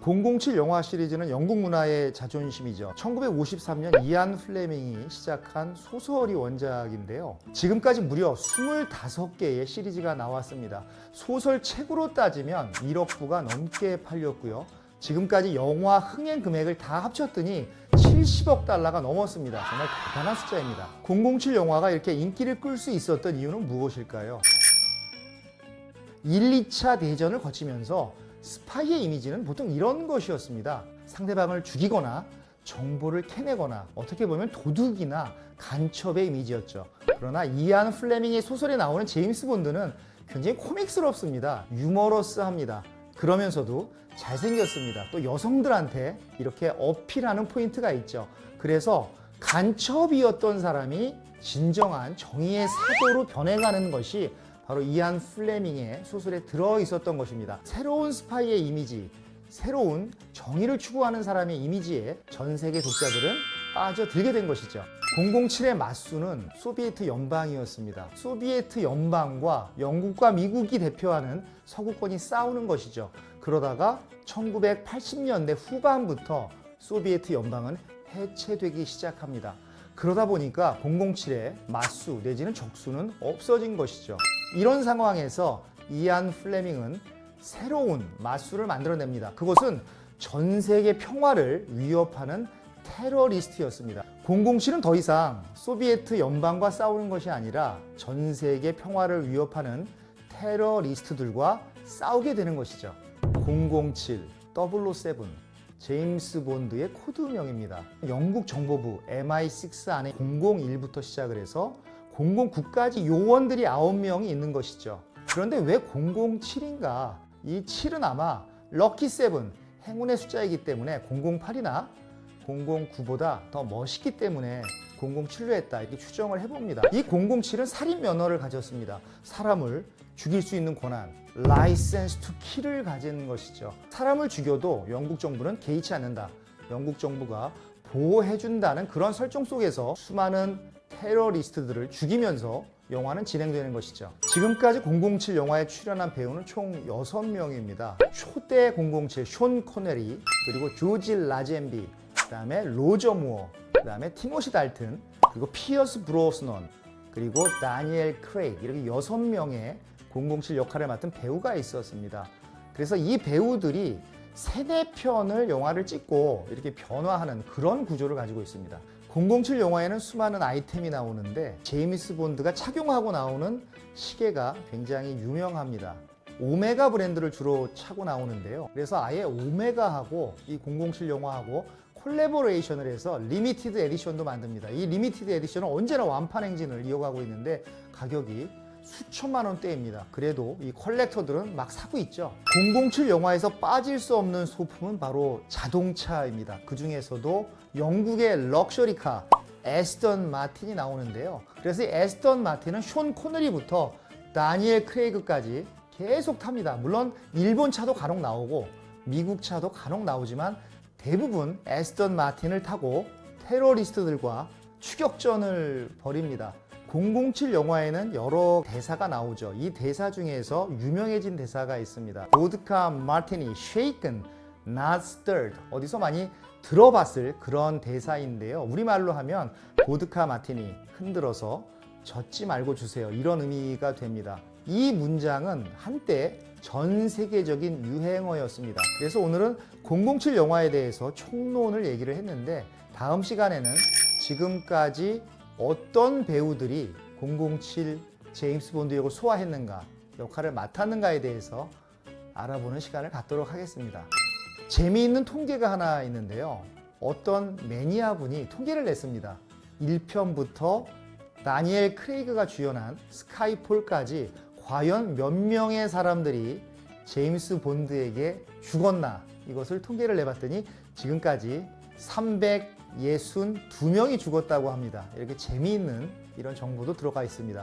007 영화 시리즈는 영국 문화의 자존심이죠. 1953년 이안 플레밍이 시작한 소설이 원작인데요. 지금까지 무려 25개의 시리즈가 나왔습니다. 소설 책으로 따지면 1억 부가 넘게 팔렸고요. 지금까지 영화 흥행 금액을 다 합쳤더니 70억 달러가 넘었습니다. 정말 대단한 숫자입니다. 007 영화가 이렇게 인기를 끌 수 있었던 이유는 무엇일까요? 1, 2차 대전을 거치면서 스파이의 이미지는 보통 이런 것이었습니다. 상대방을 죽이거나 정보를 캐내거나 어떻게 보면 도둑이나 간첩의 이미지였죠. 그러나 이안 플레밍의 소설에 나오는 제임스 본드는 굉장히 코믹스럽습니다. 유머러스합니다. 그러면서도 잘생겼습니다. 또 여성들한테 이렇게 어필하는 포인트가 있죠. 그래서 간첩이었던 사람이 진정한 정의의 사도로 변해가는 것이 바로 이안 플레밍의 소설에 들어있었던 것입니다. 새로운 스파이의 이미지, 새로운 정의를 추구하는 사람의 이미지에 전 세계 독자들은 빠져들게 된 것이죠. 007의 맞수는 소비에트 연방이었습니다. 소비에트 연방과 영국과 미국이 대표하는 서구권이 싸우는 것이죠. 그러다가 1980년대 후반부터 소비에트 연방은 해체되기 시작합니다. 그러다 보니까 007의 맞수 내지는 적수는 없어진 것이죠. 이런 상황에서 이안 플레밍은 새로운 맞수를 만들어냅니다. 그것은 전 세계 평화를 위협하는 테러리스트였습니다. 007은 더 이상 소비에트 연방과 싸우는 것이 아니라 전 세계 평화를 위협하는 테러리스트들과 싸우게 되는 것이죠. 007, 007, 제임스 본드의 코드명입니다. 영국 정보부 MI6 안에 001부터 시작을 해서 009까지 요원들이 9명이 있는 것이죠. 그런데 왜 007인가? 이 7은 아마 럭키 7, 행운의 숫자이기 때문에 008이나 009보다 더 멋있기 때문에 007로 했다 이렇게 추정을 해봅니다. 이 007은 살인 면허를 가졌습니다. 사람을 죽일 수 있는 권한, 라이센스 투 킬을 가진 것이죠. 사람을 죽여도 영국 정부는 개의치 않는다. 영국 정부가 보호해준다는 그런 설정 속에서 수많은 테러리스트들을 죽이면서 영화는 진행되는 것이죠. 지금까지 007 영화에 출연한 배우는 총 6명입니다. 초대 007 숀 코네리, 그리고 조지 라젠비, 그 다음에 로저 무어, 그 다음에 티모시 달튼, 그리고 피어스 브로스넌, 그리고 다니엘 크레이그, 이렇게 6명의 007 역할을 맡은 배우가 있었습니다. 그래서 이 배우들이 3, 4편을 영화를 찍고 이렇게 변화하는 그런 구조를 가지고 있습니다. 007 영화에는 수많은 아이템이 나오는데 제임스 본드가 착용하고 나오는 시계가 굉장히 유명합니다. 오메가 브랜드를 주로 차고 나오는데요. 그래서 아예 오메가하고 이 007 영화하고 콜래보레이션을 해서 리미티드 에디션도 만듭니다. 이 리미티드 에디션은 언제나 완판 행진을 이어가고 있는데 가격이 수천만 원대입니다. 그래도 이 컬렉터들은 막 사고 있죠. 007 영화에서 빠질 수 없는 소품은 바로 자동차입니다. 그 중에서도 영국의 럭셔리카 에스턴 마틴이 나오는데요. 그래서 이 에스턴 마틴은 숀 코너리부터 다니엘 크레이그까지 계속 탑니다. 물론 일본 차도 간혹 나오고 미국 차도 간혹 나오지만 대부분 에스턴 마틴을 타고 테러리스트들과 추격전을 벌입니다. 007 영화에는 여러 대사가 나오죠. 이 대사 중에서 유명해진 대사가 있습니다. 보드카 마티니 shaken, not stirred. 어디서 많이 들어봤을 그런 대사인데요. 우리말로 하면 보드카 마티니 흔들어서 젓지 말고 주세요. 이런 의미가 됩니다. 이 문장은 한때 전 세계적인 유행어였습니다. 그래서 오늘은 007 영화에 대해서 총론을 얘기를 했는데 다음 시간에는 지금까지 어떤 배우들이 007 제임스 본드 역을 소화했는가, 역할을 맡았는가에 대해서 알아보는 시간을 갖도록 하겠습니다. 재미있는 통계가 하나 있는데요. 어떤 매니아분이 통계를 냈습니다. 1편부터 다니엘 크레이그가 주연한 스카이폴까지 과연 몇 명의 사람들이 제임스 본드에게 죽었나, 이것을 통계를 내봤더니 지금까지 362명이 죽었다고 합니다. 이렇게 재미있는 이런 정보도 들어가 있습니다.